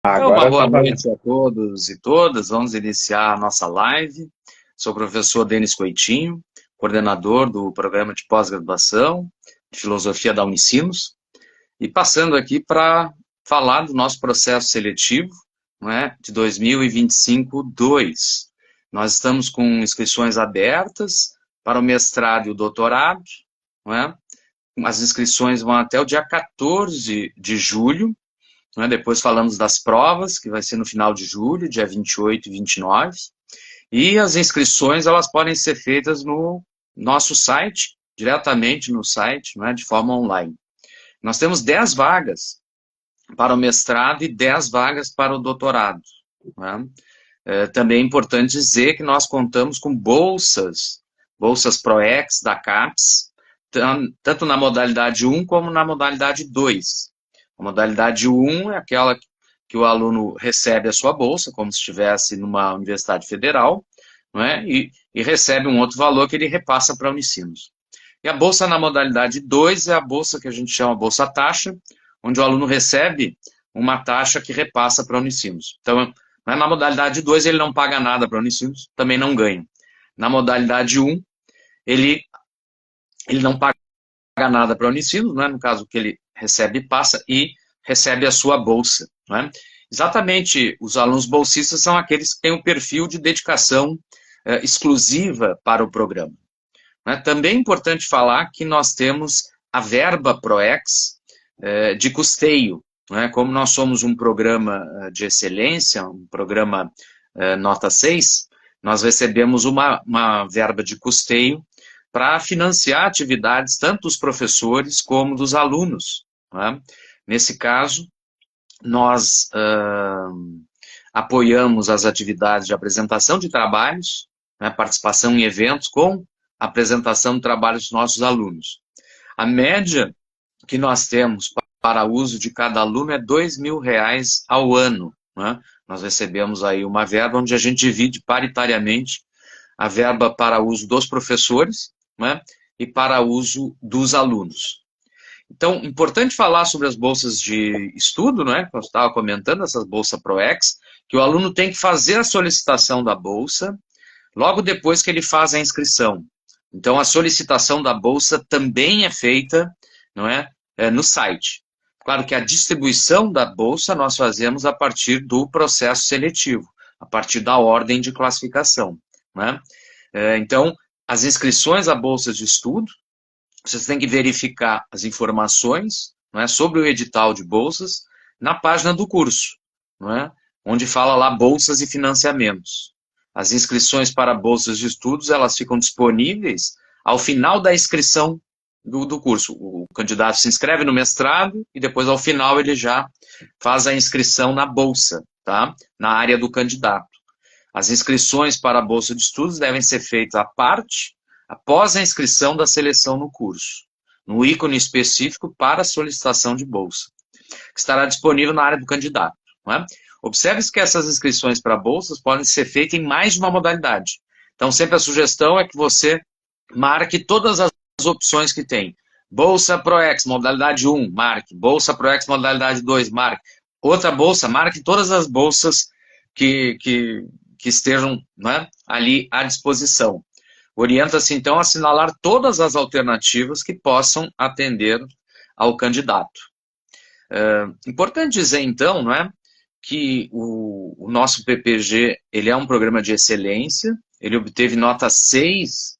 Então, uma Agora boa tá valendo. noite a todos e todas. Vamos iniciar a nossa live. Sou o professor Denis Coitinho, coordenador do programa de pós-graduação de filosofia da Unicinos, e passando aqui para falar do nosso processo seletivo, não é, de 2025-2. Nós estamos com inscrições abertas para o mestrado e o doutorado, não é? As inscrições vão até o dia 14 de julho. Né? Depois falamos das provas, que vai ser no final de julho, dia 28 e 29. E as inscrições elas podem ser feitas no nosso site, diretamente no site, né, de forma online. Nós temos 10 vagas para o mestrado e 10 vagas para o doutorado. Né? Também é importante dizer que nós contamos com bolsas ProEx da CAPES, tanto na modalidade 1 como na modalidade 2. A modalidade 1 é aquela que o aluno recebe a sua bolsa, como se estivesse numa universidade federal, não é? E recebe um outro valor que ele repassa para a Unicinos. E a bolsa na modalidade 2 é a bolsa que a gente chama bolsa taxa, onde o aluno recebe uma taxa que repassa para a Unicinos. Então, na modalidade 2 ele não paga nada para a Unicinos, também não ganha. Na modalidade 1, ele não paga nada para a Unicinos, né? No caso que ele recebe passa e recebe a sua bolsa. Né? Exatamente, os alunos bolsistas são aqueles que têm o perfil de dedicação exclusiva para o programa. Né? Também é importante falar que nós temos a verba ProEx de custeio. Né? Como nós somos um programa de excelência, um programa nota 6, nós recebemos uma verba de custeio para financiar atividades tanto dos professores como dos alunos. Né? Nesse caso, nós apoiamos as atividades de apresentação de trabalhos, né, participação em eventos com apresentação de trabalhos dos nossos alunos. A média que nós temos para uso de cada aluno é R$ 2.000 ao ano. Né? Nós recebemos aí uma verba onde a gente divide paritariamente a verba para uso dos professores, né, e para uso dos alunos. Então, importante falar sobre as bolsas de estudo, né, que eu estava comentando, essas bolsas ProEx, que o aluno tem que fazer a solicitação da bolsa logo depois que ele faz a inscrição. Então, a solicitação da bolsa também é feita, não é, no site. Claro que a distribuição da bolsa nós fazemos a partir do processo seletivo, a partir da ordem de classificação. Né? Então, as inscrições a bolsas de estudo, vocês têm que verificar as informações, não é, sobre o edital de bolsas na página do curso, não é, onde fala lá bolsas e financiamentos. As inscrições para bolsas de estudos, elas ficam disponíveis ao final da inscrição do curso. O candidato se inscreve no mestrado e depois, ao final, ele já faz a inscrição na bolsa, tá? Na área do candidato. As inscrições para a bolsa de estudos devem ser feitas à parte, após a inscrição da seleção no curso, no ícone específico para a solicitação de bolsa, que estará disponível na área do candidato. Não é? Observe que essas inscrições para bolsas podem ser feitas em mais de uma modalidade. Então, sempre a sugestão é que você marque todas as opções que tem. Bolsa ProEx, modalidade 1, marque. Bolsa ProEx, modalidade 2, marque. Outra bolsa, marque todas as bolsas que estejam, né, ali à disposição. Orienta-se, então, a assinalar todas as alternativas que possam atender ao candidato. Importante dizer, então, não é, que o nosso PPG ele é um programa de excelência, ele obteve nota 6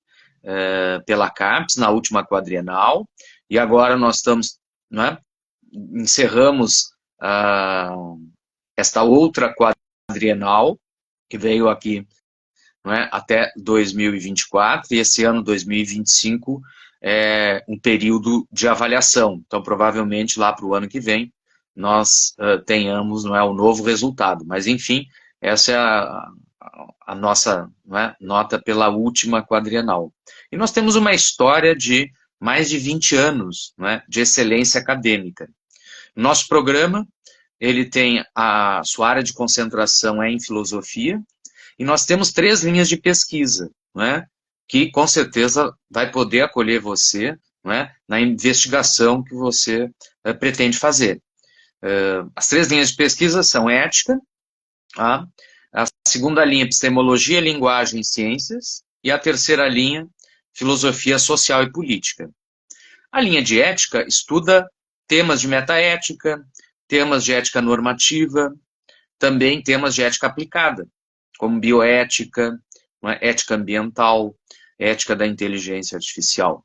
pela CAPES na última quadrienal, e agora nós estamos, não é, encerramos esta outra quadrienal, que veio aqui, não é, até 2024, e esse ano 2025 é um período de avaliação. Então, provavelmente, lá para o ano que vem, nós tenhamos, não é, o novo resultado. Mas, enfim, essa é a nossa, não é, nota pela última quadrienal. E nós temos uma história de mais de 20 anos, não é, de excelência acadêmica. Nosso programa, ele tem a sua área de concentração em filosofia, e nós temos 3 linhas de pesquisa, não é? Que com certeza vai poder acolher você, não é? Na investigação que você pretende fazer. As 3 linhas de pesquisa são ética, tá? A segunda linha, epistemologia, linguagem e ciências, e a terceira linha, filosofia social e política. A linha de ética estuda temas de metaética, temas de ética normativa, também temas de ética aplicada, como bioética, ética ambiental, ética da inteligência artificial.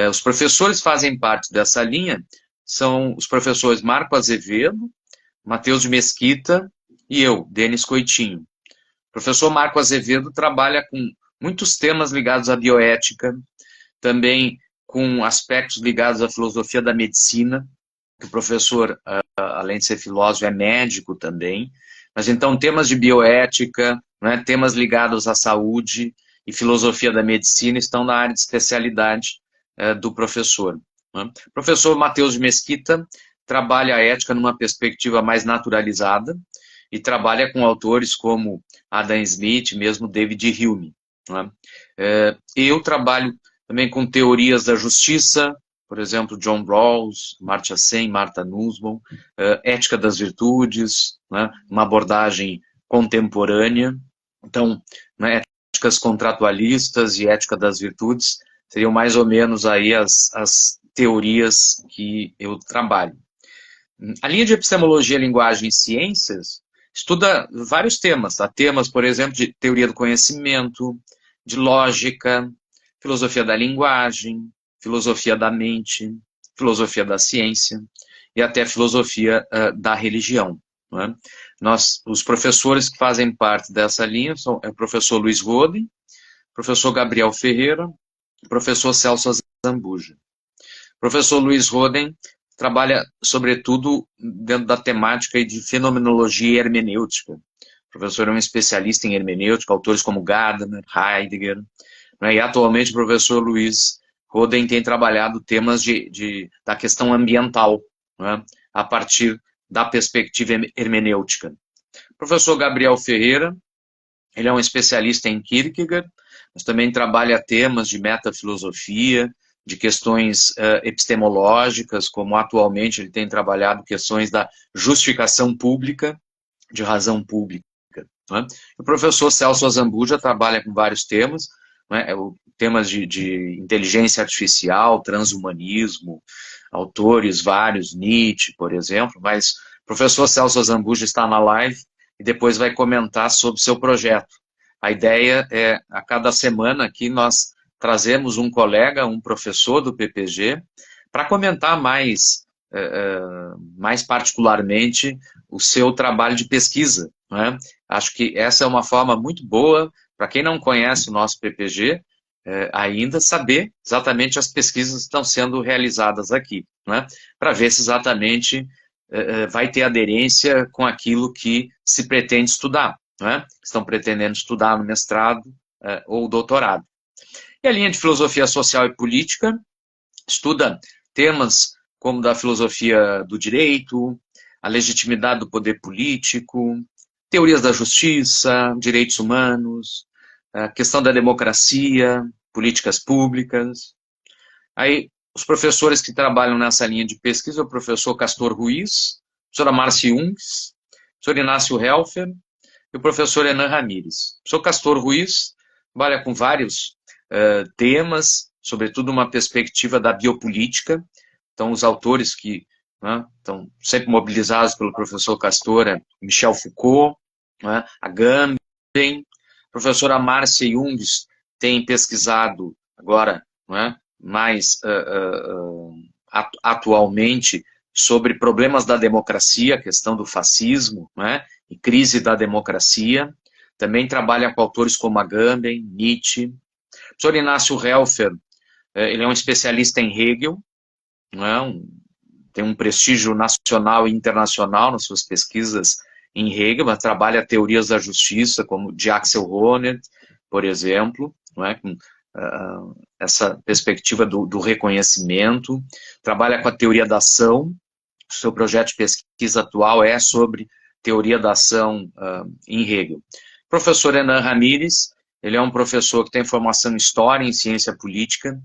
Os professores que fazem parte dessa linha são os professores Marco Azevedo, Matheus de Mesquita e eu, Denis Coitinho. O professor Marco Azevedo trabalha com muitos temas ligados à bioética, também com aspectos ligados à filosofia da medicina, que o professor, além de ser filósofo, é médico também. Mas então temas de bioética, né, temas ligados à saúde e filosofia da medicina estão na área de especialidade do professor. Né? O professor Matheus de Mesquita trabalha a ética numa perspectiva mais naturalizada e trabalha com autores como Adam Smith, mesmo David Hume. Né? Eu trabalho também com teorias da justiça, por exemplo, John Rawls, Amartya Sen, Martha Nussbaum, ética das virtudes, né, uma abordagem contemporânea. Então, né, éticas contratualistas e ética das virtudes seriam mais ou menos aí as teorias que eu trabalho. A linha de epistemologia, linguagem e ciências estuda vários temas, tá? Temas, por exemplo, de teoria do conhecimento, de lógica, filosofia da linguagem, filosofia da mente, filosofia da ciência e até filosofia da religião. Né? Os professores que fazem parte dessa linha são o professor Luiz Roden, professor Gabriel Ferreira, professor Celso Zambuja. O professor Luiz Roden trabalha, sobretudo, dentro da temática de fenomenologia e hermenêutica. O professor é um especialista em hermenêutica, autores como Gadamer, Heidegger, né? E atualmente o professor Luiz Roden tem trabalhado temas da questão ambiental, né? A partir da perspectiva hermenêutica. O professor Gabriel Ferreira, ele é um especialista em Kierkegaard, mas também trabalha temas de metafilosofia, de questões epistemológicas, como atualmente ele tem trabalhado questões da justificação pública, de razão pública. Né? O professor Celso Zambuja trabalha com vários temas, né? Temas de inteligência artificial, transhumanismo, autores vários, Nietzsche, por exemplo, mas o professor Celso Zambuja está na live e depois vai comentar sobre o seu projeto. A ideia é, a cada semana aqui, nós trazemos um colega, um professor do PPG, para comentar mais particularmente o seu trabalho de pesquisa. Né? Acho que essa é uma forma muito boa, para quem não conhece o nosso PPG, ainda saber exatamente as pesquisas que estão sendo realizadas aqui, né? Para ver se exatamente vai ter aderência com aquilo que se pretende estudar, né? Estão pretendendo estudar no mestrado ou doutorado. E a linha de filosofia social e política estuda temas como da filosofia do direito, a legitimidade do poder político, teorias da justiça, direitos humanos, a questão da democracia, políticas públicas. Aí, os professores que trabalham nessa linha de pesquisa, o professor Castor Ruiz, a professora Márcia Jungs, o professor Inácio Helfer e o professor Enan Ramírez. O professor Castor Ruiz trabalha com vários temas, sobretudo uma perspectiva da biopolítica. Então, os autores que estão sempre mobilizados pelo professor Castor é Michel Foucault, Agamben. A professora Márcia Jungs tem pesquisado agora, mais atualmente, sobre problemas da democracia, a questão do fascismo, e crise da democracia. Também trabalha com autores como Agamben, Nietzsche. O professor Inácio Helfer, ele é um especialista em Hegel, tem um prestígio nacional e internacional nas suas pesquisas em Hegel, mas trabalha teorias da justiça, como de Axel Honneth, por exemplo, com essa perspectiva do reconhecimento, trabalha com a teoria da ação. O seu projeto de pesquisa atual é sobre teoria da ação em Hegel. O professor Enan Ramírez, ele é um professor que tem formação em História e em Ciência Política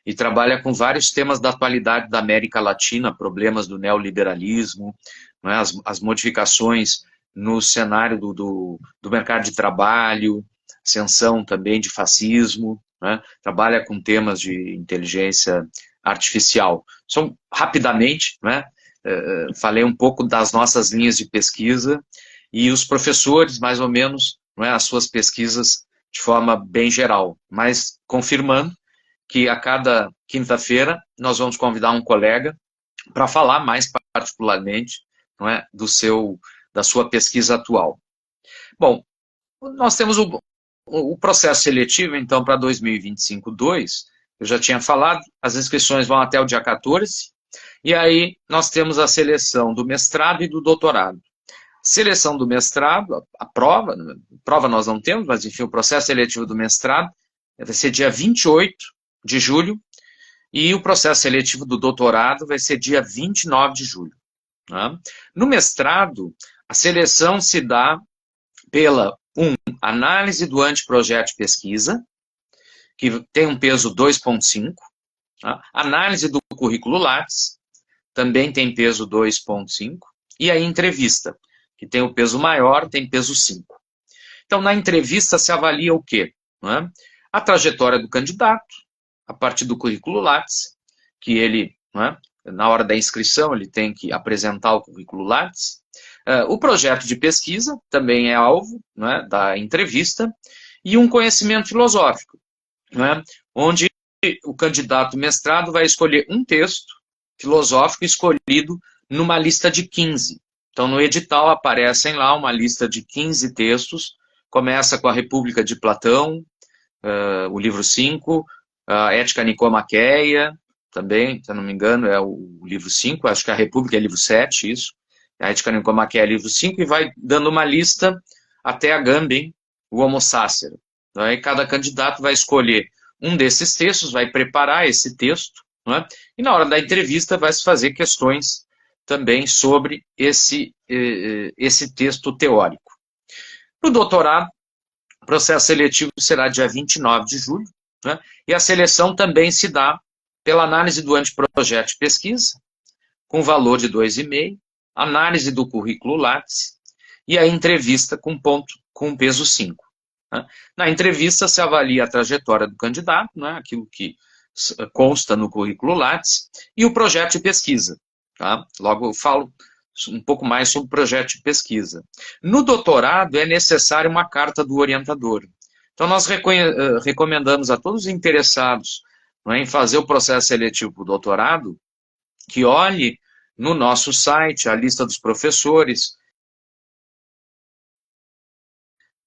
e trabalha com vários temas da atualidade da América Latina, problemas do neoliberalismo, não é? As modificações no cenário do mercado de trabalho, ascensão também de fascismo, né? Trabalha com temas de inteligência artificial. Só rapidamente, né? Falei um pouco das nossas linhas de pesquisa e os professores, mais ou menos, não é, as suas pesquisas de forma bem geral, mas confirmando que a cada quinta-feira nós vamos convidar um colega para falar mais particularmente, não é, da sua pesquisa atual. Bom, nós temos o processo seletivo, então, para 2025-2, eu já tinha falado, as inscrições vão até o dia 14, e aí nós temos a seleção do mestrado e do doutorado. Seleção do mestrado, a prova nós não temos, mas enfim, o processo seletivo do mestrado vai ser dia 28 de julho, e o processo seletivo do doutorado vai ser dia 29 de julho. Tá? No mestrado, a seleção se dá pela análise do anteprojeto de pesquisa, que tem um peso 2,5, tá? Análise do currículo Lattes, também tem peso 2,5, e a entrevista, que tem o peso maior, tem peso 5. Então, na entrevista se avalia o quê? Né? A trajetória do candidato, a partir do currículo Lattes, que ele, né, na hora da inscrição, ele tem que apresentar o currículo Lattes. O projeto de pesquisa também é alvo, né, da entrevista, e um conhecimento filosófico, né, onde o candidato mestrado vai escolher um texto filosófico escolhido numa lista de 15. Então, no edital aparecem lá uma lista de 15 textos, começa com a República de Platão, o livro 5, a Ética Nicomaqueia, também, se eu não me engano, é o livro 5, acho que a República é livro 7, isso. A Ética Nicomaqueia é livro 5, e vai dando uma lista até Agamben, o Homo Sacer. Aí cada candidato vai escolher um desses textos, vai preparar esse texto, não é? E na hora da entrevista vai se fazer questões também sobre esse texto teórico. No doutorado, o processo seletivo será dia 29 de julho, né? E a seleção também se dá pela análise do anteprojeto de pesquisa, com valor de 2,5, análise do currículo Lattes e a entrevista com peso 5. Né? Na entrevista se avalia a trajetória do candidato, né? Aquilo que consta no currículo Lattes, e o projeto de pesquisa. Tá? Logo eu falo um pouco mais sobre o projeto de pesquisa. No doutorado é necessário uma carta do orientador. Então nós recomendamos a todos os interessados, não é, em fazer o processo seletivo para o doutorado, que olhe no nosso site a lista dos professores,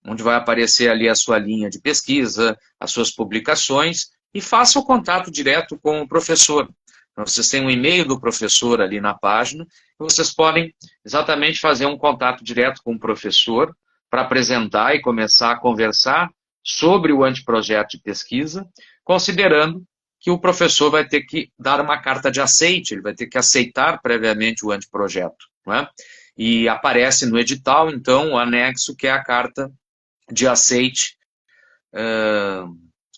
onde vai aparecer ali a sua linha de pesquisa, as suas publicações, e faça o contato direto com o professor. Então, vocês têm um e-mail do professor ali na página, e vocês podem exatamente fazer um contato direto com o professor para apresentar e começar a conversar sobre o anteprojeto de pesquisa, considerando que o professor vai ter que dar uma carta de aceite, ele vai ter que aceitar previamente o anteprojeto. Não é? E aparece no edital, então, o anexo, que é a carta de aceite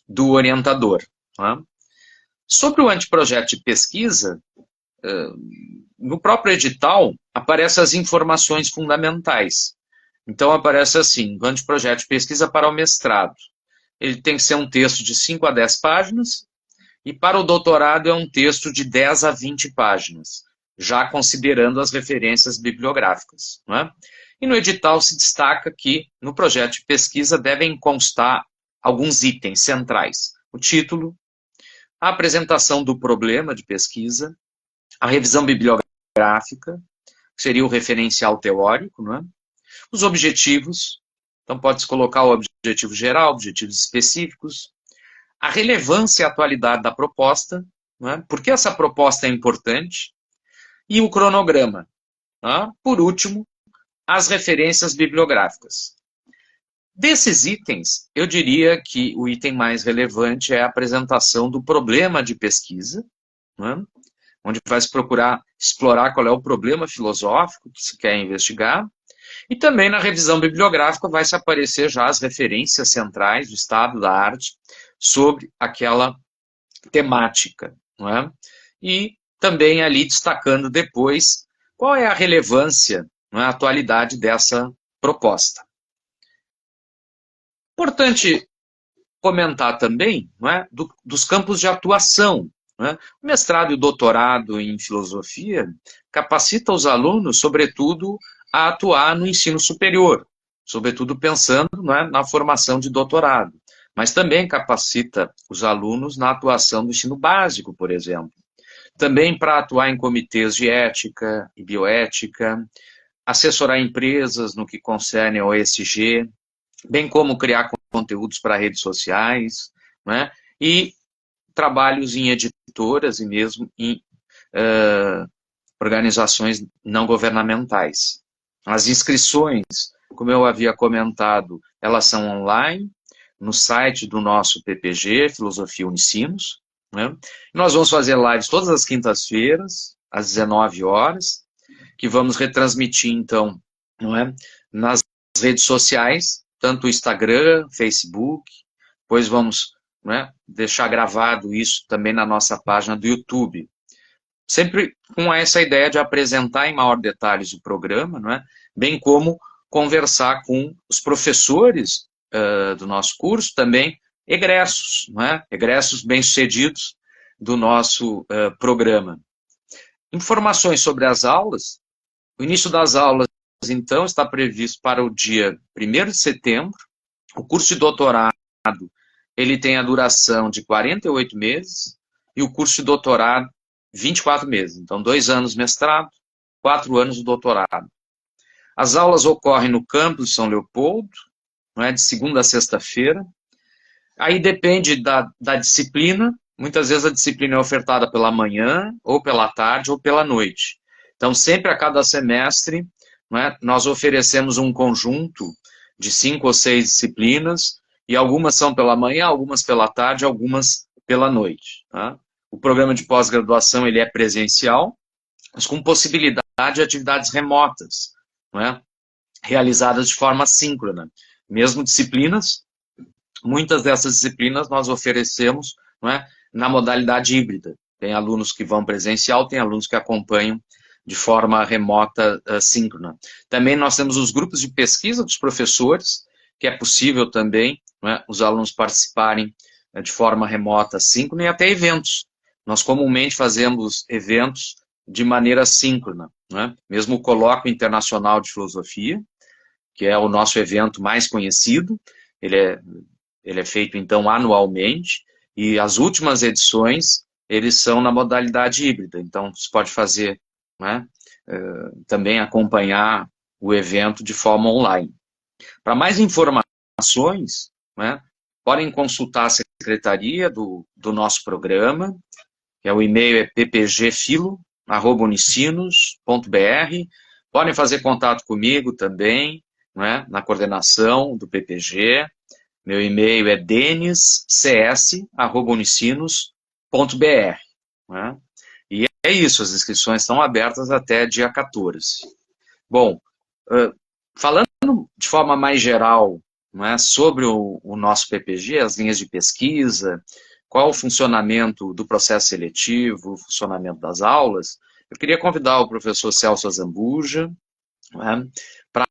do orientador. Não é? Sobre o anteprojeto de pesquisa, no próprio edital, aparecem as informações fundamentais. Então, aparece assim, o anteprojeto de pesquisa para o mestrado. Ele tem que ser um texto de 5 a 10 páginas, e para o doutorado é um texto de 10 a 20 páginas, já considerando as referências bibliográficas. Não é? E no edital se destaca que, no projeto de pesquisa, devem constar alguns itens centrais. O título, a apresentação do problema de pesquisa, a revisão bibliográfica, que seria o referencial teórico, não é? Os objetivos, então pode-se colocar o objetivo geral, objetivos específicos, a relevância e a atualidade da proposta, não é? Por que essa proposta é importante, e o cronograma. Não é? Por último, as referências bibliográficas. Desses itens, eu diria que o item mais relevante é a apresentação do problema de pesquisa, não é? Onde vai se procurar explorar qual é o problema filosófico que se quer investigar, e também na revisão bibliográfica vai se aparecer já as referências centrais do estado da arte sobre aquela temática, não é? E também ali destacando depois Qual é a relevância, não é, a atualidade dessa proposta? Importante comentar também, não é, dos campos de atuação. Não é? O mestrado e o doutorado em filosofia capacita os alunos, sobretudo, a atuar no ensino superior, sobretudo pensando, não é, na formação de doutorado, mas também capacita os alunos na atuação do ensino básico, por exemplo. Também para atuar em comitês de ética e bioética, assessorar empresas no que concerne ao ESG, bem como criar conteúdos para redes sociais, né? E trabalhos em editoras e mesmo em organizações não governamentais. As inscrições, como eu havia comentado, elas são online, no site do nosso PPG, Filosofia Unicinos. Né? Nós vamos fazer lives todas as quintas-feiras, às 19 horas, que vamos retransmitir, então, não é? Nas redes sociais, tanto o Instagram, Facebook, depois vamos, não é, deixar gravado isso também na nossa página do YouTube. Sempre com essa ideia de apresentar em maior detalhes o programa, não é? Bem como conversar com os professores do nosso curso, também egressos, não é? Egressos bem-sucedidos do nosso programa. Informações sobre as aulas. O início das aulas, então, está previsto para o dia 1º de setembro. O curso de doutorado, ele tem a duração de 48 meses e o curso de doutorado, 24 meses. Então, 2 anos mestrado, 4 anos de doutorado. As aulas ocorrem no campus de São Leopoldo, não é, de segunda a sexta-feira. Aí depende da disciplina. Muitas vezes a disciplina é ofertada pela manhã, ou pela tarde, ou pela noite. Então, sempre a cada semestre, não é, nós oferecemos um conjunto de 5 ou 6 disciplinas, e algumas são pela manhã, algumas pela tarde, algumas pela noite. Tá? O programa de pós-graduação ele é presencial, mas com possibilidade de atividades remotas, não é? Realizadas de forma síncrona. Mesmo disciplinas, muitas dessas disciplinas nós oferecemos, não é, na modalidade híbrida. Tem alunos que vão presencial, tem alunos que acompanham de forma remota, síncrona. Também nós temos os grupos de pesquisa dos professores, que é possível também, não é, os alunos participarem de forma remota, síncrona, e até eventos. Nós comumente fazemos eventos de maneira síncrona, não é? Mesmo o Colóquio Internacional de Filosofia, que é o nosso evento mais conhecido, ele é feito, então, anualmente, e as últimas edições, eles são na modalidade híbrida. Então, você pode fazer, né, também acompanhar o evento de forma online. Para mais informações, né, podem consultar a secretaria do nosso programa, que é o e-mail é ppgfilo@unicinos.br. Podem fazer contato comigo também, né, na coordenação do PPG. Meu e-mail é deniscs@unicinos.br. Né? E é isso, as inscrições estão abertas até dia 14. Bom, falando de forma mais geral, não é, sobre o nosso PPG, as linhas de pesquisa, qual o funcionamento do processo seletivo, o funcionamento das aulas, eu queria convidar o professor Celso Azambuja, né, para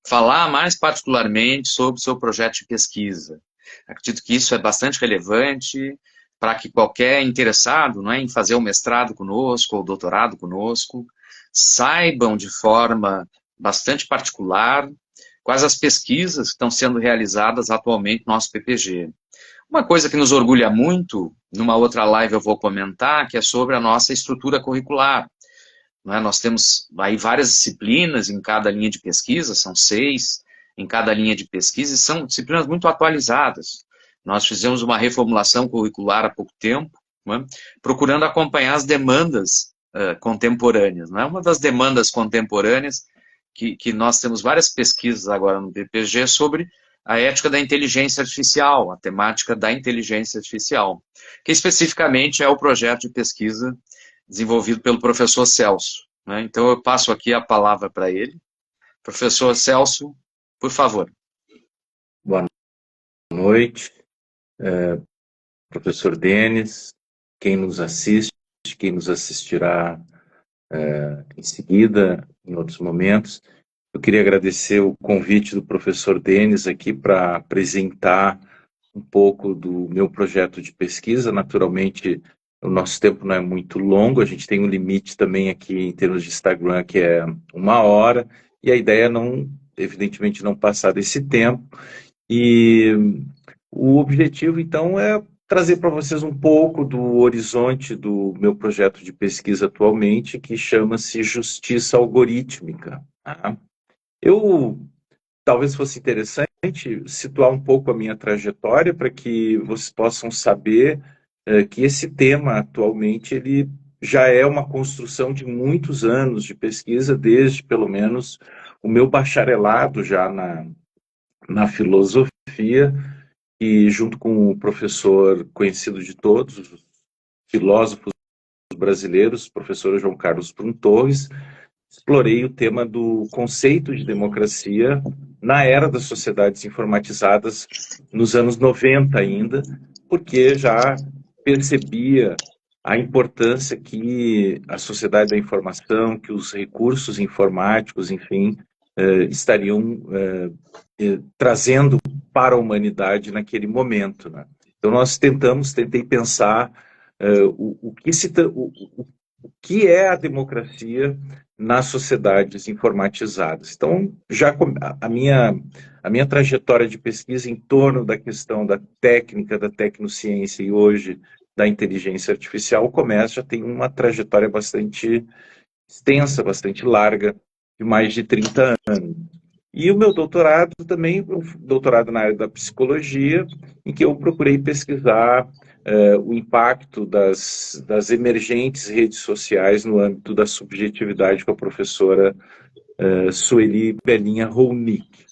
falar mais particularmente sobre o seu projeto de pesquisa. Acredito que isso é bastante relevante para que qualquer interessado, não é, em fazer o mestrado conosco ou o doutorado conosco saibam de forma bastante particular quais as pesquisas que estão sendo realizadas atualmente no nosso PPG. Uma coisa que nos orgulha muito, numa outra live eu vou comentar, que é sobre a nossa estrutura curricular. Não é? Nós temos aí várias disciplinas em cada linha de pesquisa, são 6 em cada linha de pesquisa, e são disciplinas muito atualizadas. Nós fizemos uma reformulação curricular há pouco tempo, não é? Procurando acompanhar as demandas contemporâneas. Não é? Uma das demandas contemporâneas que nós temos várias pesquisas agora no PPG sobre a ética da inteligência artificial, a temática da inteligência artificial, que especificamente é o projeto de pesquisa desenvolvido pelo professor Celso. Né? Então, eu passo aqui a palavra para ele. Professor Celso, por favor. Boa noite, professor Denis, quem nos assiste, quem nos assistirá em seguida, em outros momentos. Eu queria agradecer o convite do professor Denis aqui para apresentar um pouco do meu projeto de pesquisa. Naturalmente, o nosso tempo não é muito longo, a gente tem um limite também aqui em termos de Instagram, que é 1 hora, e a ideia é não, evidentemente, não passar desse tempo. E o objetivo, então, é trazer para vocês um pouco do horizonte do meu projeto de pesquisa atualmente, que chama-se Justiça Algorítmica. Tá? Eu talvez fosse interessante situar um pouco a minha trajetória para que vocês possam saber que esse tema atualmente ele já é uma construção de muitos anos de pesquisa, desde pelo menos o meu bacharelado já na filosofia, e junto com o professor conhecido de todos, os filósofos brasileiros, professor João Carlos Prum Torres, explorei o tema do conceito de democracia na era das sociedades informatizadas, nos anos 90 ainda, porque já percebia a importância que a sociedade da informação, que os recursos informáticos, enfim, estariam trazendo para a humanidade naquele momento. Né? Então nós tentei pensar o que é a democracia nas sociedades informatizadas. Então, já a minha trajetória de pesquisa em torno da questão da técnica, da tecnociência e hoje da inteligência artificial já tem uma trajetória bastante extensa, bastante larga, de mais de 30 anos. E o meu doutorado também, um doutorado na área da psicologia, em que eu procurei pesquisar o impacto das emergentes redes sociais no âmbito da subjetividade com a professora Sueli Belinha Rounik.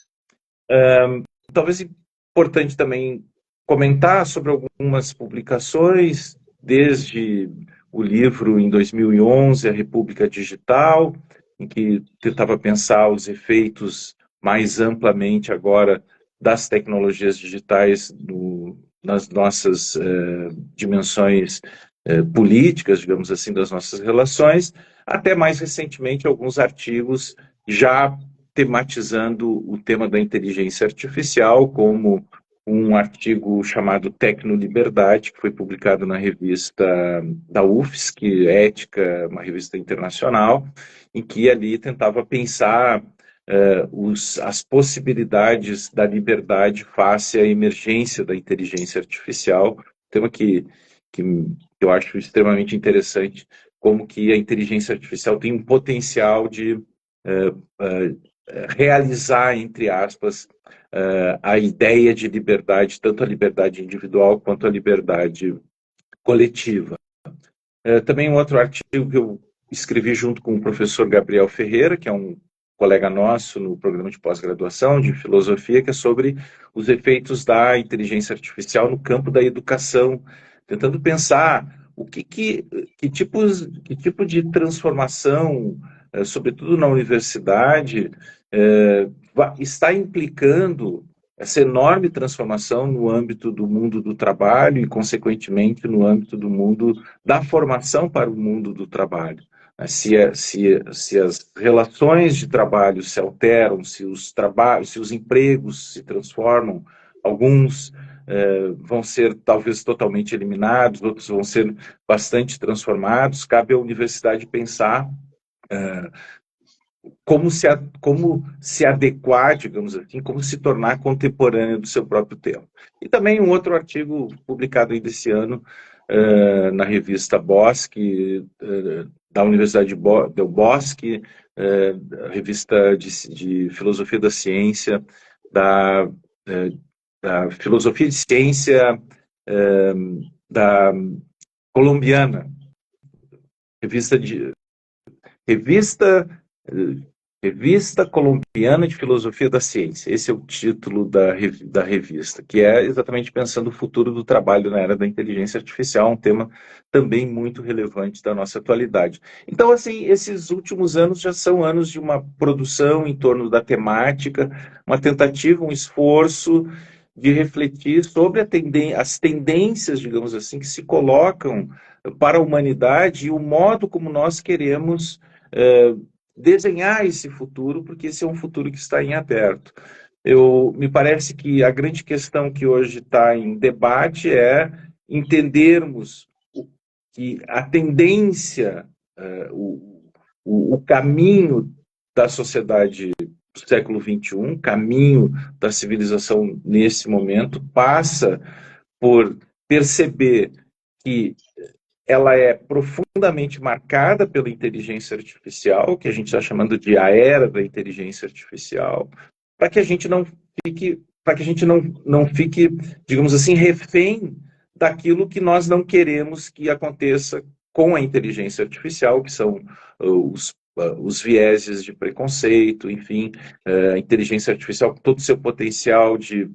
Talvez importante também comentar sobre algumas publicações, desde o livro em 2011, A República Digital, em que tentava pensar os efeitos mais amplamente agora das tecnologias digitais nas nossas dimensões políticas, digamos assim, das nossas relações, até mais recentemente alguns artigos já tematizando o tema da inteligência artificial, como um artigo chamado Tecnoliberdade, que foi publicado na revista da UFSC, Ética, uma revista internacional, em que ali tentava pensar as possibilidades da liberdade face à emergência da inteligência artificial, tema que eu acho extremamente interessante, como que a inteligência artificial tem um potencial de realizar, entre aspas, a ideia de liberdade, tanto a liberdade individual quanto a liberdade coletiva. Também um outro artigo que eu escrevi junto com o professor Gabriel Ferreira, que é um colega nosso no programa de pós-graduação de filosofia, que é sobre os efeitos da inteligência artificial no campo da educação, tentando pensar que tipo de transformação, sobretudo na universidade, está implicando essa enorme transformação no âmbito do mundo do trabalho e, consequentemente, no âmbito do mundo da formação para o mundo do trabalho. Se as relações de trabalho se alteram, se os empregos se transformam, alguns vão ser talvez totalmente eliminados, outros vão ser bastante transformados, cabe à universidade pensar como se adequar, digamos assim, como se tornar contemporâneo do seu próprio tempo. E também um outro artigo publicado ainda esse ano na revista Bosque, da Universidade Del Bosque, revista de Filosofia da Ciência, da Filosofia de Ciência da colombiana, Revista Colombiana de Filosofia da Ciência. Esse é o título da revista, que é exatamente pensando o futuro do trabalho na era da inteligência artificial, um tema também muito relevante da nossa atualidade. Então, assim, esses últimos anos já são anos de uma produção em torno da temática, uma tentativa, um esforço de refletir sobre as tendências, digamos assim, que se colocam para a humanidade e o modo como nós queremos desenhar esse futuro, porque esse é um futuro que está em aberto. Me parece que a grande questão que hoje está em debate é entendermos que a tendência, o caminho da sociedade do século XXI, caminho da civilização nesse momento, passa por perceber que ela é profundamente marcada pela inteligência artificial, que a gente está chamando de a era da inteligência artificial, para que a gente não fique, digamos assim, refém daquilo que nós não queremos que aconteça com a inteligência artificial, que são os vieses de preconceito, enfim, a inteligência artificial com todo o seu potencial de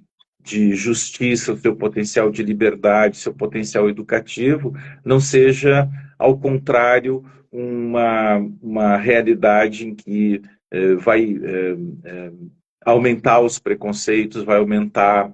justiça, o seu potencial de liberdade, seu potencial educativo, não seja, ao contrário, uma realidade em que vai aumentar os preconceitos, vai aumentar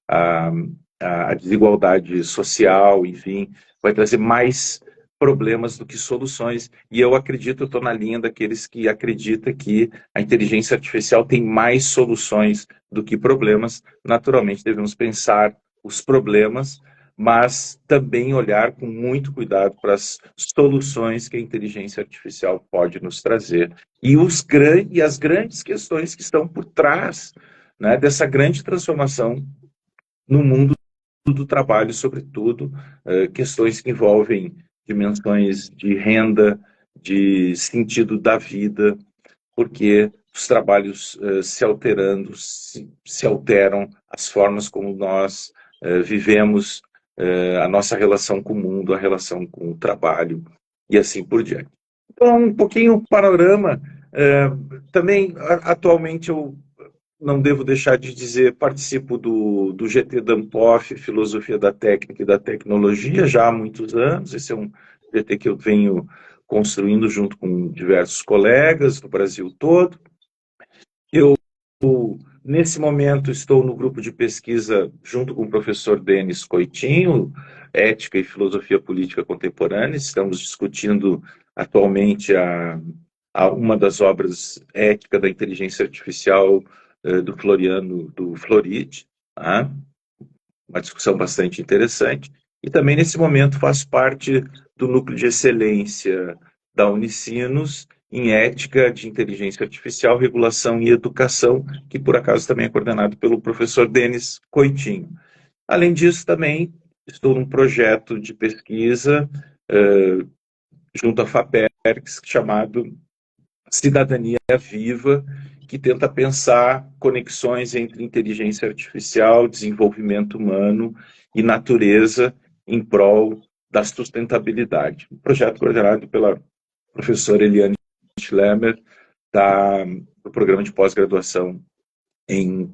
a desigualdade social, enfim, vai trazer mais problemas do que soluções. E eu estou na linha daqueles que acreditam que a inteligência artificial tem mais soluções do que problemas. Naturalmente, devemos pensar os problemas, mas também olhar com muito cuidado para as soluções que a inteligência artificial pode nos trazer. E as grandes questões que estão por trás, né, dessa grande transformação no mundo do trabalho, sobretudo, questões que envolvem dimensões de renda, de sentido da vida, porque os trabalhos se alterando, se alteram as formas como nós vivemos a nossa relação com o mundo, a relação com o trabalho e assim por diante. Então, um pouquinho o panorama. Também, atualmente, eu não devo deixar de dizer, participo do GT Danpoff, Filosofia da Técnica e da Tecnologia, já há muitos anos. Esse é um GT que eu venho construindo junto com diversos colegas do Brasil todo. Eu, nesse momento, estou no grupo de pesquisa junto com o professor Denis Coitinho, Ética e Filosofia Política Contemporânea. Estamos discutindo atualmente uma das obras Ética da Inteligência Artificial do Floriano, do Floride, tá? Uma discussão bastante interessante. E também, nesse momento, faço parte do núcleo de excelência da Unicinos em Ética de Inteligência Artificial, Regulação e Educação, que, por acaso, também é coordenado pelo professor Denis Coitinho. Além disso, também estou num projeto de pesquisa junto à FAPERGS, chamado Cidadania Viva, que tenta pensar conexões entre inteligência artificial, desenvolvimento humano e natureza em prol da sustentabilidade. Um projeto coordenado pela professora Eliane Schlemmer, do programa de pós-graduação em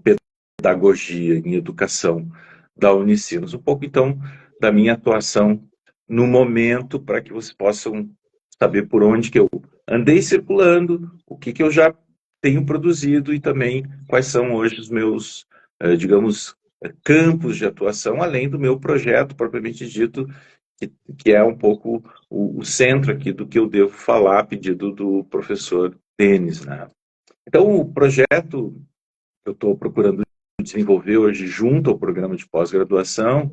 pedagogia, em educação da Unicinos. Um pouco, então, da minha atuação no momento, para que vocês possam saber por onde que eu andei circulando, o que eu já tenho produzido e também quais são hoje os meus, digamos, campos de atuação, além do meu projeto propriamente dito, que é um pouco o centro aqui do que eu devo falar, a pedido do professor Denis, né? Então, o projeto que eu estou procurando desenvolver hoje junto ao programa de pós-graduação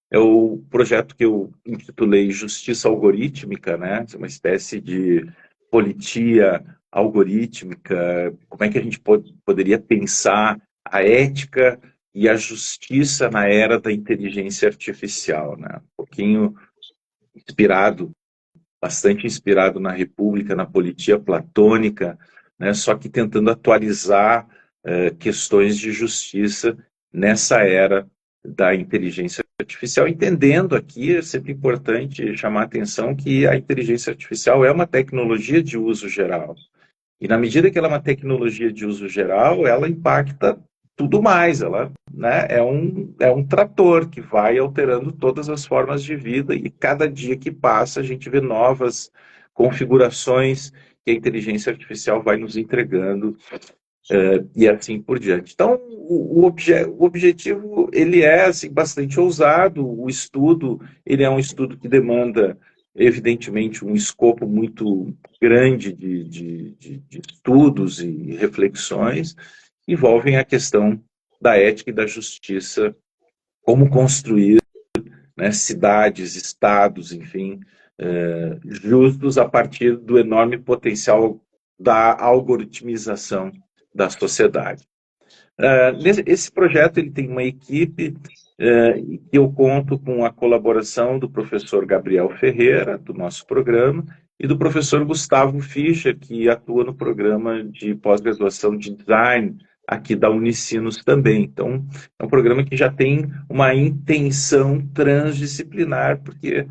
é o projeto que eu intitulei Justiça Algorítmica, né? Uma espécie de politia algorítmica, como é que a gente poderia pensar a ética e a justiça na era da inteligência artificial, né? Um pouquinho inspirado, bastante inspirado na República, na politia platônica, né? Só que tentando atualizar questões de justiça nessa era da inteligência artificial, entendendo aqui, é sempre importante chamar a atenção que a inteligência artificial é uma tecnologia de uso geral. E na medida que ela é uma tecnologia de uso geral, ela impacta tudo mais. Ela, né, é um trator que vai alterando todas as formas de vida e cada dia que passa a gente vê novas configurações que a inteligência artificial vai nos entregando e assim por diante. Então, o objetivo ele é assim, bastante ousado. O estudo ele é um estudo que demanda evidentemente, um escopo muito grande de estudos e reflexões, envolvem a questão da ética e da justiça, como construir, né, cidades, estados, enfim, justos a partir do enorme potencial da algoritmização da sociedade. Esse projeto ele tem uma equipe que eu conto com a colaboração do professor Gabriel Ferreira, do nosso programa, e do professor Gustavo Fischer, que atua no programa de pós-graduação de design aqui da Unicinos também. Então, é um programa que já tem uma intenção transdisciplinar, porque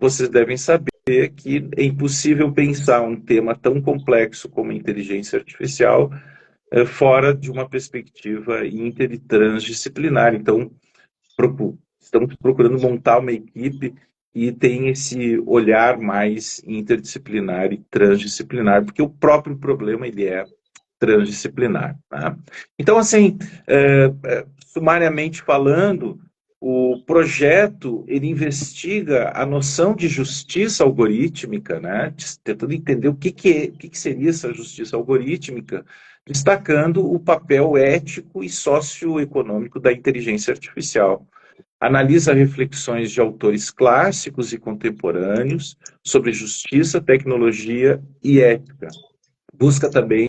vocês devem saber que é impossível pensar um tema tão complexo como a inteligência artificial fora de uma perspectiva inter e transdisciplinar. Então, estamos procurando montar uma equipe que tem esse olhar mais interdisciplinar e transdisciplinar, porque o próprio problema ele é transdisciplinar. Tá? Então, assim, sumariamente falando, o projeto ele investiga a noção de justiça algorítmica, né? Tentando entender o que seria essa justiça algorítmica, destacando o papel ético e socioeconômico da inteligência artificial. Analisa reflexões de autores clássicos e contemporâneos sobre justiça, tecnologia e ética. Busca também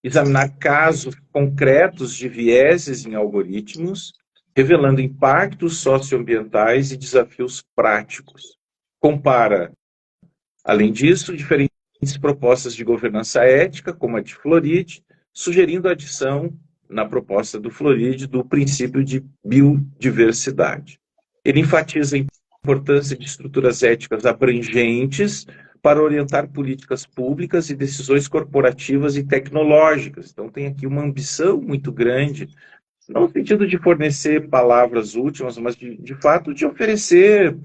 examinar casos concretos de vieses em algoritmos, revelando impactos socioambientais e desafios práticos. Compara, além disso, diferentes propostas de governança ética, como a de Floride, sugerindo a adição na proposta do Floride do princípio de biodiversidade. Ele enfatiza a importância de estruturas éticas abrangentes para orientar políticas públicas e decisões corporativas e tecnológicas. Então, tem aqui uma ambição muito grande, não no sentido de fornecer palavras últimas, mas de fato de oferecer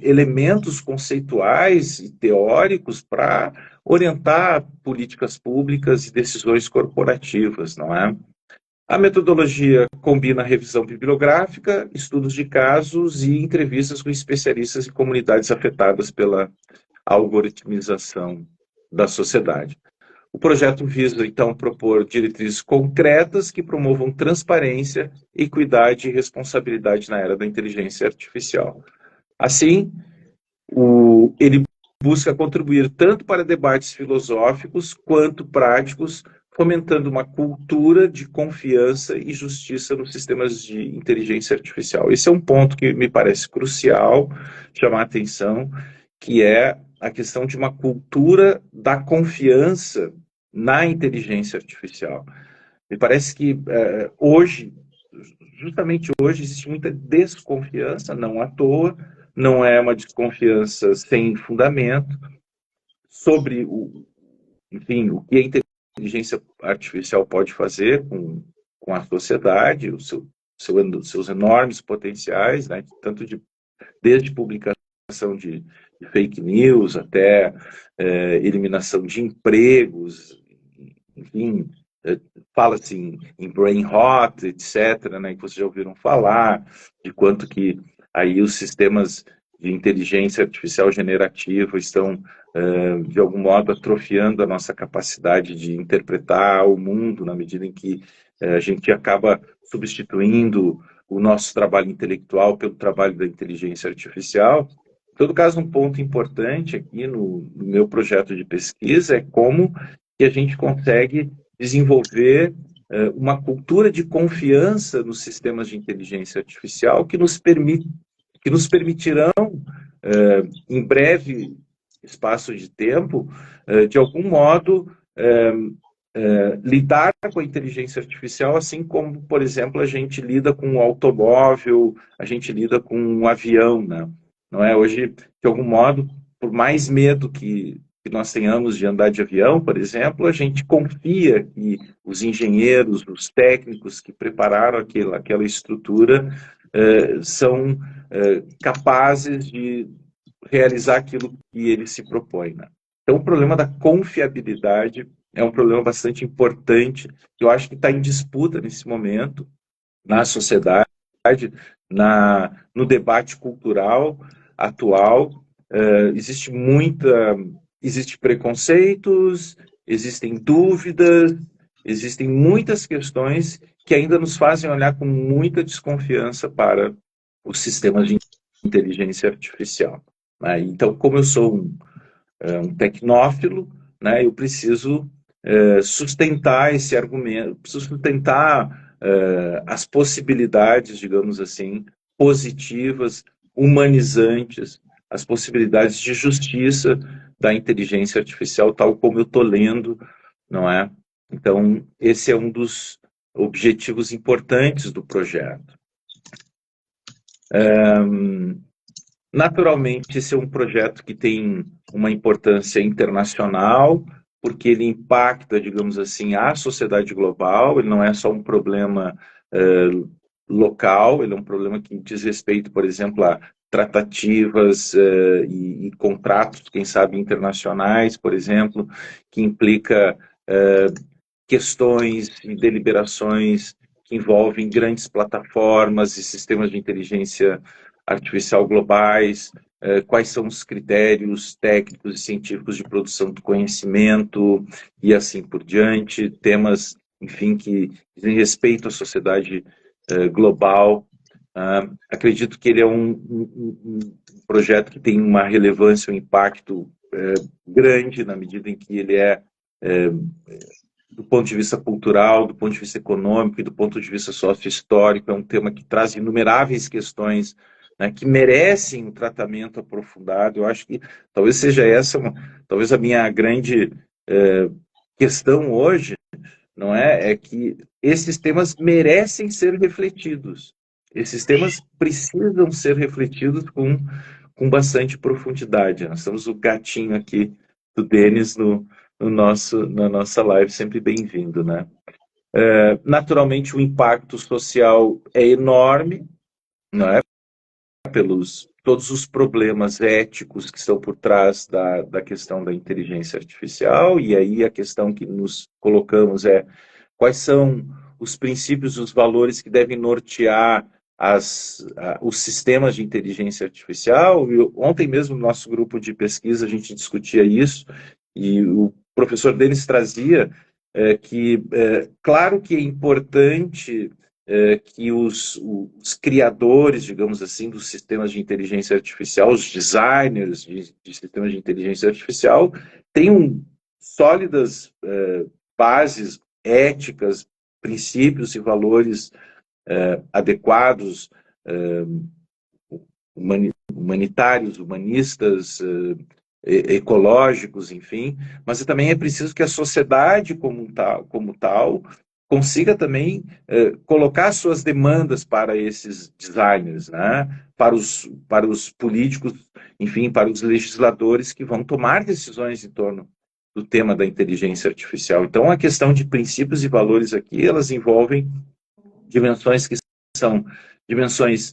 elementos conceituais e teóricos para orientar políticas públicas e decisões corporativas, não é? A metodologia combina revisão bibliográfica, estudos de casos e entrevistas com especialistas e comunidades afetadas pela algoritmização da sociedade. O projeto visa, então, propor diretrizes concretas que promovam transparência, equidade e responsabilidade na era da inteligência artificial. Assim, ele busca contribuir tanto para debates filosóficos quanto práticos, fomentando uma cultura de confiança e justiça nos sistemas de inteligência artificial. Esse é um ponto que me parece crucial chamar a atenção, que é a questão de uma cultura da confiança na inteligência artificial. Me parece que hoje, justamente hoje, existe muita desconfiança, não à toa, não é uma desconfiança sem fundamento, sobre enfim, o que a inteligência artificial pode fazer com a sociedade, seus enormes potenciais, né, tanto desde publicação de fake news até eliminação de empregos, enfim, fala-se em brain rot, etc., né, que vocês já ouviram falar, de quanto que aí os sistemas de inteligência artificial generativa estão, de algum modo, atrofiando a nossa capacidade de interpretar o mundo, na medida em que a gente acaba substituindo o nosso trabalho intelectual pelo trabalho da inteligência artificial. Em todo caso, um ponto importante aqui no meu projeto de pesquisa é como que a gente consegue desenvolver uma cultura de confiança nos sistemas de inteligência artificial que nos permitirão, em breve espaço de tempo, de algum modo, lidar com a inteligência artificial, assim como, por exemplo, a gente lida com o automóvel, a gente lida com um avião, né? Não é? Hoje, de algum modo, por mais medo que nós tenhamos de andar de avião, por exemplo, a gente confia que os engenheiros, os técnicos que prepararam aquela estrutura são capazes de realizar aquilo que ele se propõe, né? Então, o problema da confiabilidade é um problema bastante importante, que eu acho que está em disputa nesse momento, na sociedade, no debate cultural atual, existe preconceitos, existem dúvidas, existem muitas questões que ainda nos fazem olhar com muita desconfiança para os sistemas de inteligência artificial, né? Então, como eu sou um tecnófilo, né, eu preciso sustentar esse argumento, preciso sustentar as possibilidades, digamos assim, positivas, humanizantes, as possibilidades de justiça da inteligência artificial, tal como eu estou lendo, não é? Então, esse é um dos objetivos importantes do projeto. Naturalmente, esse é um projeto que tem uma importância internacional, porque ele impacta, digamos assim, a sociedade global. Ele não é só um problema local, ele é um problema que diz respeito, por exemplo, a tratativas e contratos, quem sabe, internacionais, por exemplo, que implica questões e deliberações que envolvem grandes plataformas e sistemas de inteligência artificial globais, quais são os critérios técnicos e científicos de produção do conhecimento e assim por diante, temas, enfim, que dizem respeito à sociedade global. Acredito que ele é um projeto que tem uma relevância, um impacto grande na medida em que ele é do ponto de vista cultural, do ponto de vista econômico e do ponto de vista sócio-histórico. É um tema que traz inumeráveis questões, né, que merecem um tratamento aprofundado. Eu acho que talvez seja essa, talvez a minha grande questão hoje, não é? É que esses temas merecem ser refletidos. Esses temas precisam ser refletidos com bastante profundidade. Nós temos o gatinho aqui do Denis na nossa live, sempre bem-vindo, né? Naturalmente, o impacto social é enorme, não é? Pelos todos os problemas éticos que estão por trás da questão da inteligência artificial, e aí a questão que nos colocamos é quais são os princípios, os valores que devem nortear os sistemas de inteligência artificial. Ontem mesmo, no nosso grupo de pesquisa, a gente discutia isso, e o professor Denis trazia que, claro que é importante que os criadores, digamos assim, dos sistemas de inteligência artificial, os designers de sistemas de inteligência artificial, tenham sólidas bases éticas, princípios e valores adequados, humanitários, humanistas, ecológicos, enfim, mas também é preciso que a sociedade como tal consiga também colocar suas demandas para esses designers, né? Para os políticos, enfim, para os legisladores que vão tomar decisões em torno do tema da inteligência artificial. Então, a questão de princípios e valores aqui, elas envolvem dimensões que são dimensões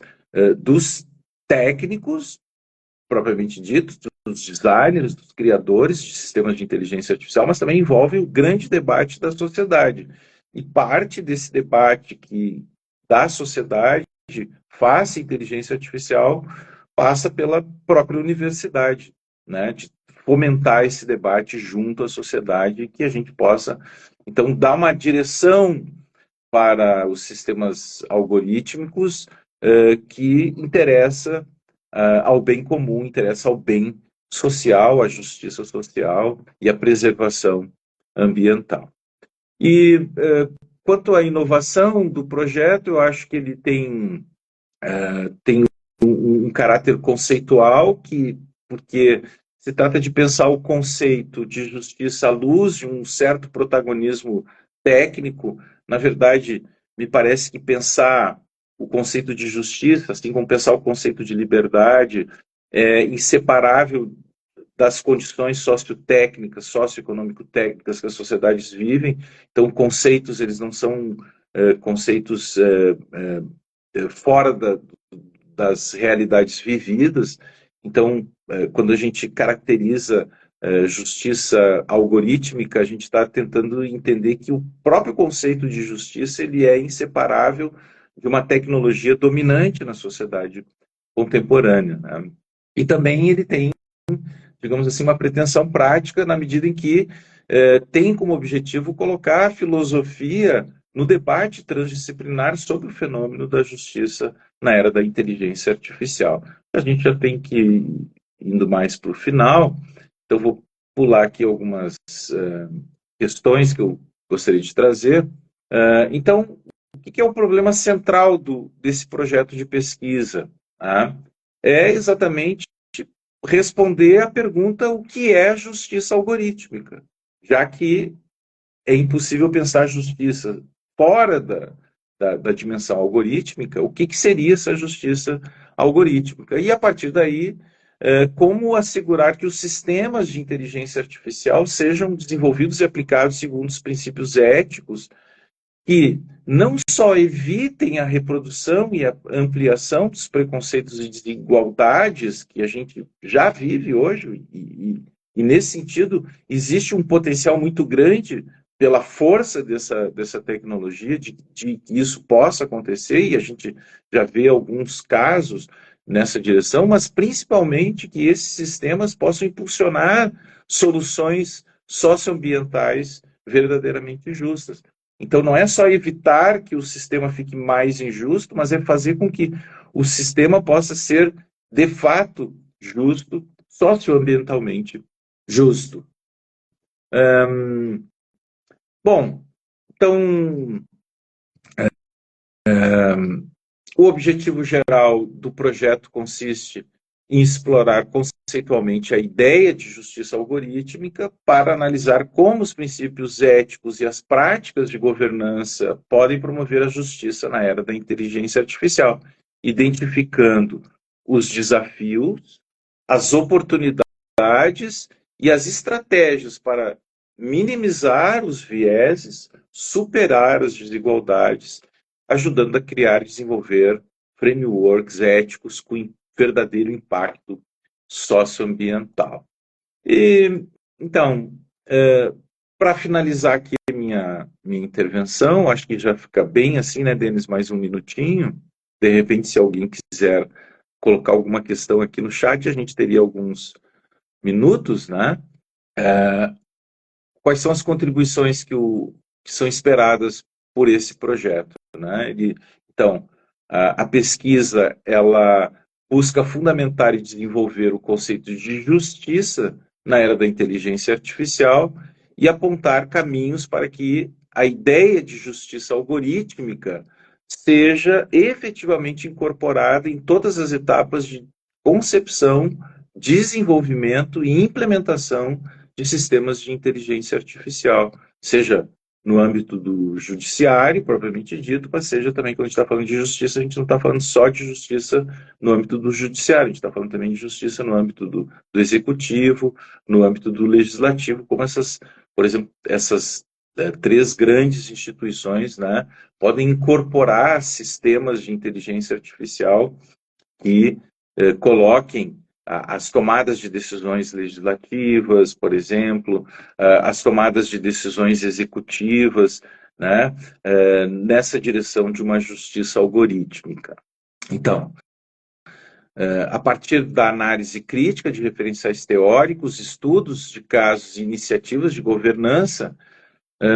dos técnicos, propriamente dito, dos designers, dos criadores de sistemas de inteligência artificial, mas também envolve o grande debate da sociedade. E parte desse debate da sociedade face à inteligência artificial passa pela própria universidade, né, de fomentar esse debate junto à sociedade, que a gente possa, então, dar uma direção para os sistemas algorítmicos que interessa ao bem comum, interessa ao bem social, à justiça social e à preservação ambiental. E quanto à inovação do projeto, eu acho que ele tem um caráter conceitual, porque se trata de pensar o conceito de justiça à luz de um certo protagonismo técnico. Na verdade, me parece que pensar o conceito de justiça, assim como pensar o conceito de liberdade, é inseparável das condições sociotécnicas, socioeconômico-técnicas que as sociedades vivem. Então, conceitos, eles não são conceitos fora das realidades vividas. Então, quando a gente caracteriza justiça algorítmica, a gente está tentando entender que o próprio conceito de justiça ele é inseparável de uma tecnologia dominante na sociedade contemporânea, né? E também ele tem digamos assim, uma pretensão prática na medida em que tem como objetivo colocar a filosofia no debate transdisciplinar sobre o fenômeno da justiça na era da inteligência artificial. A gente já tem que ir indo mais para o final, então vou pular aqui algumas questões que eu gostaria de trazer. Então, o que é o problema central desse projeto de pesquisa? É exatamente responder à pergunta o que é justiça algorítmica, já que é impossível pensar justiça fora da dimensão algorítmica, o que seria essa justiça algorítmica? E, a partir daí, como assegurar que os sistemas de inteligência artificial sejam desenvolvidos e aplicados segundo os princípios éticos que não só evitem a reprodução e a ampliação dos preconceitos e desigualdades que a gente já vive hoje, e nesse sentido existe um potencial muito grande pela força dessa tecnologia, de que isso possa acontecer, e a gente já vê alguns casos nessa direção, mas principalmente que esses sistemas possam impulsionar soluções socioambientais verdadeiramente justas. Então, não é só evitar que o sistema fique mais injusto, mas é fazer com que o sistema possa ser, de fato, justo, socioambientalmente justo. Bom, então, o objetivo geral do projeto consiste em explorar conceitualmente a ideia de justiça algorítmica para analisar como os princípios éticos e as práticas de governança podem promover a justiça na era da inteligência artificial, identificando os desafios, as oportunidades e as estratégias para minimizar os vieses, superar as desigualdades, ajudando a criar e desenvolver frameworks éticos com verdadeiro impacto socioambiental. Então, para finalizar aqui a minha intervenção, acho que já fica bem assim, né, Denis? Mais um minutinho. De repente, se alguém quiser colocar alguma questão aqui no chat, a gente teria alguns minutos, né? Quais são as contribuições que são esperadas por esse projeto, né? Então, a pesquisa, ela busca fundamentar e desenvolver o conceito de justiça na era da inteligência artificial e apontar caminhos para que a ideia de justiça algorítmica seja efetivamente incorporada em todas as etapas de concepção, desenvolvimento e implementação de sistemas de inteligência artificial, seja no âmbito do judiciário, propriamente dito, mas seja também, quando a gente está falando de justiça, a gente não está falando só de justiça no âmbito do judiciário, a gente está falando também de justiça no âmbito do executivo, no âmbito do legislativo, como por exemplo, essas três grandes instituições, né, podem incorporar sistemas de inteligência artificial que coloquem as tomadas de decisões legislativas, por exemplo, as tomadas de decisões executivas, né, nessa direção de uma justiça algorítmica. Então, a partir da análise crítica de referenciais teóricos, estudos de casos e iniciativas de governança,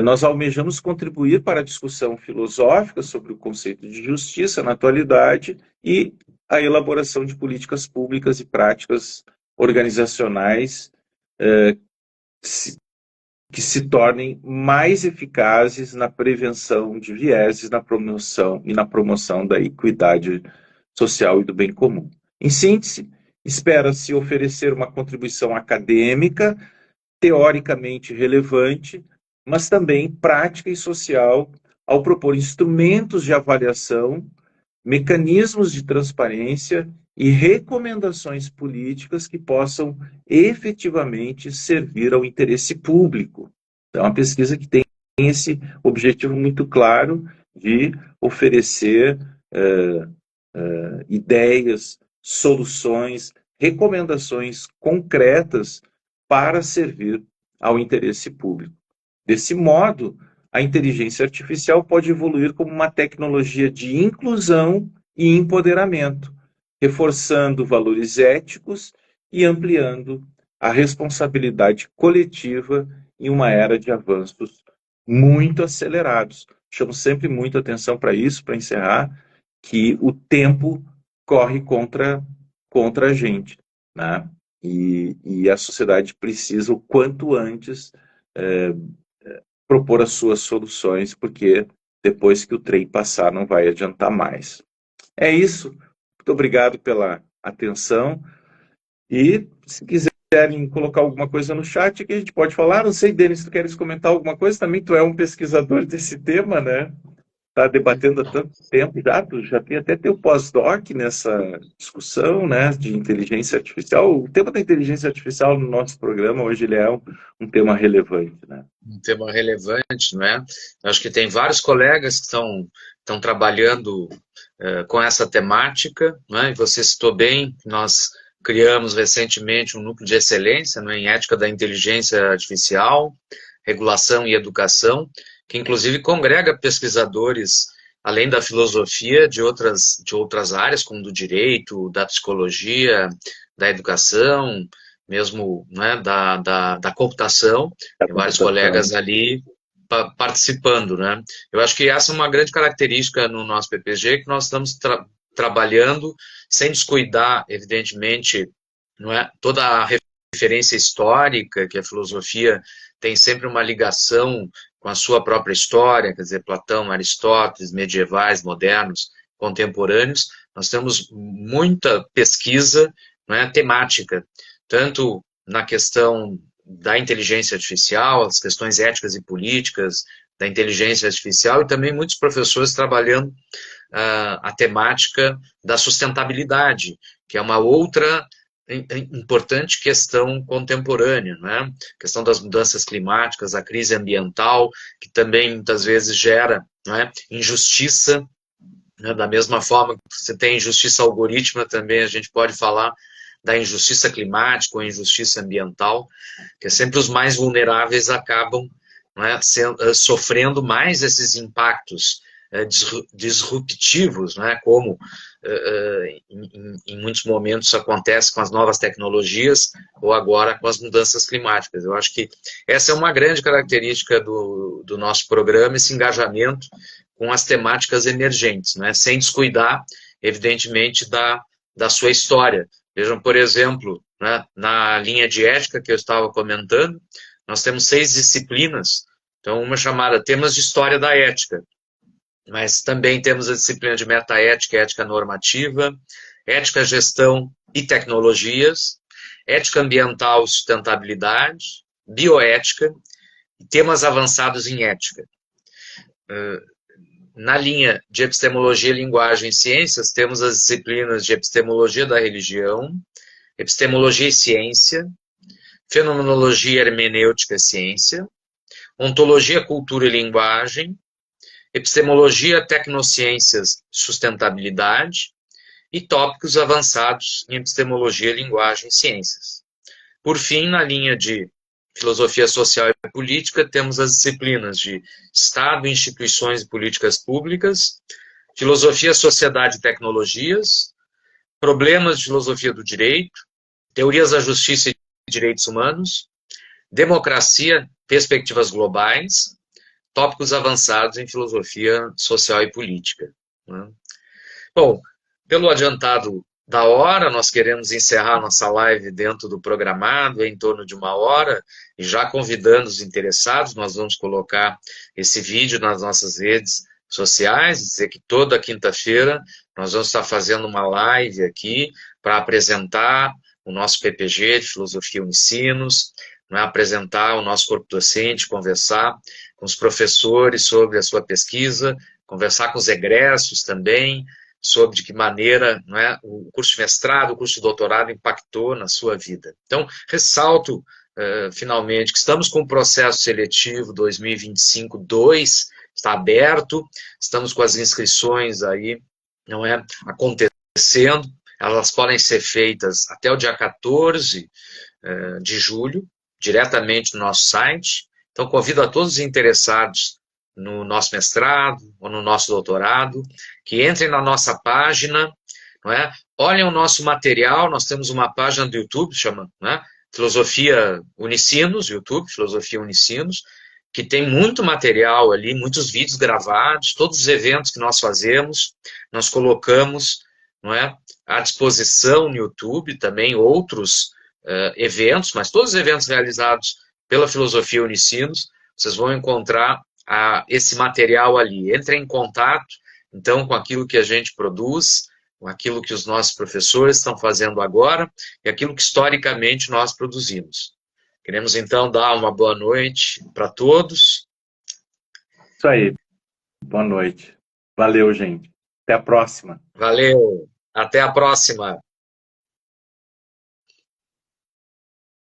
nós almejamos contribuir para a discussão filosófica sobre o conceito de justiça na atualidade e a elaboração de políticas públicas e práticas organizacionais que se tornem mais eficazes na prevenção de vieses, na promoção da equidade social e do bem comum. Em síntese, espera-se oferecer uma contribuição acadêmica, teoricamente relevante, mas também prática e social, ao propor instrumentos de avaliação, mecanismos de transparência e recomendações políticas que possam efetivamente servir ao interesse público. Então, é uma pesquisa que tem esse objetivo muito claro de oferecer ideias, soluções, recomendações concretas para servir ao interesse público. Desse modo, a inteligência artificial pode evoluir como uma tecnologia de inclusão e empoderamento, reforçando valores éticos e ampliando a responsabilidade coletiva em uma era de avanços muito acelerados. Chamo sempre muito atenção para isso, para encerrar, que o tempo corre contra a gente, né? E a sociedade precisa, o quanto antes, é, propor as suas soluções, porque depois que o trem passar não vai adiantar mais. É isso. Muito obrigado pela atenção. E se quiserem colocar alguma coisa no chat, que a gente pode falar. Não sei, Denis, se tu queres comentar alguma coisa? Também tu é um pesquisador desse tema, né? Está debatendo há tanto tempo já, tu já tem até teu pós-doc nessa discussão, né, de inteligência artificial. O tema da inteligência artificial no nosso programa hoje ele é um tema relevante, né? Um tema relevante, não é? Acho que tem vários colegas que estão trabalhando com essa temática, não é? E você citou bem, nós criamos recentemente um núcleo de excelência, não é, em ética da inteligência artificial, regulação e educação, que inclusive congrega pesquisadores, além da filosofia, de outras áreas, como do direito, da psicologia, da educação, mesmo, né, da computação, tem vários colegas ali participando, né? Eu acho que essa é uma grande característica no nosso PPG, que nós estamos trabalhando sem descuidar, evidentemente, não é, toda a referência histórica, que a filosofia tem sempre uma ligação com a sua própria história, quer dizer, Platão, Aristóteles, medievais, modernos, contemporâneos. Nós temos muita pesquisa, não é, temática, tanto na questão da inteligência artificial, as questões éticas e políticas da inteligência artificial, e também muitos professores trabalhando a temática da sustentabilidade, que é uma outra importante questão contemporânea, né? A questão das mudanças climáticas, a crise ambiental, que também muitas vezes gera, né, injustiça, né? Da mesma forma que você tem injustiça algorítmica, também a gente pode falar da injustiça climática ou injustiça ambiental, que é sempre os mais vulneráveis acabam, né, sofrendo mais esses impactos disruptivos, né, como em muitos momentos acontece com as novas tecnologias ou agora com as mudanças climáticas. Eu acho que essa é uma grande característica do nosso programa, esse engajamento com as temáticas emergentes, né, sem descuidar, evidentemente, da sua história. Vejam, por exemplo, né, na linha de ética que eu estava comentando, nós temos 6 disciplinas, então uma chamada Temas de História da Ética, mas também temos a disciplina de metaética, ética normativa, ética, gestão e tecnologias, ética ambiental e sustentabilidade, bioética e temas avançados em ética. Na linha de epistemologia, linguagem e ciências, temos as disciplinas de epistemologia da religião, epistemologia e ciência, fenomenologia, hermenêutica e ciência, ontologia, cultura e linguagem, epistemologia, tecnociências, sustentabilidade e tópicos avançados em epistemologia, linguagem e ciências. Por fim, na linha de filosofia social e política, temos as disciplinas de Estado, instituições e políticas públicas, filosofia, sociedade e tecnologias, problemas de filosofia do direito, teorias da justiça e direitos humanos, democracia, perspectivas globais, tópicos avançados em filosofia social e política. Né? Bom, pelo adiantado da hora, nós queremos encerrar nossa live dentro do programado, em torno de 1 hora, e já convidando os interessados, nós vamos colocar esse vídeo nas nossas redes sociais, dizer que toda quinta-feira nós vamos estar fazendo uma live aqui para apresentar o nosso PPG de Filosofia e Ensinos, né, apresentar o nosso corpo docente, conversar com os professores sobre a sua pesquisa, conversar com os egressos também, sobre de que maneira, não é, o curso de mestrado, o curso de doutorado impactou na sua vida. Então, ressalto, finalmente, que estamos com o processo seletivo 2025-2, está aberto, estamos com as inscrições aí, não é, acontecendo, elas podem ser feitas até o dia 14 de julho, diretamente no nosso site. Então, convido a todos os interessados no nosso mestrado ou no nosso doutorado, que entrem na nossa página, não é? Olhem o nosso material, nós temos uma página do YouTube, chama, né, Filosofia Unicinos, YouTube, Filosofia Unicinos, que tem muito material ali, muitos vídeos gravados, todos os eventos que nós fazemos, nós colocamos, não é, à disposição no YouTube, também outros eventos, mas todos os eventos realizados pela Filosofia Unicinos, vocês vão encontrar esse material ali. Entrem em contato, então, com aquilo que a gente produz, com aquilo que os nossos professores estão fazendo agora e aquilo que historicamente nós produzimos. Queremos, então, dar uma boa noite para todos. Isso aí. Boa noite. Valeu, gente. Até a próxima. Valeu. Até a próxima.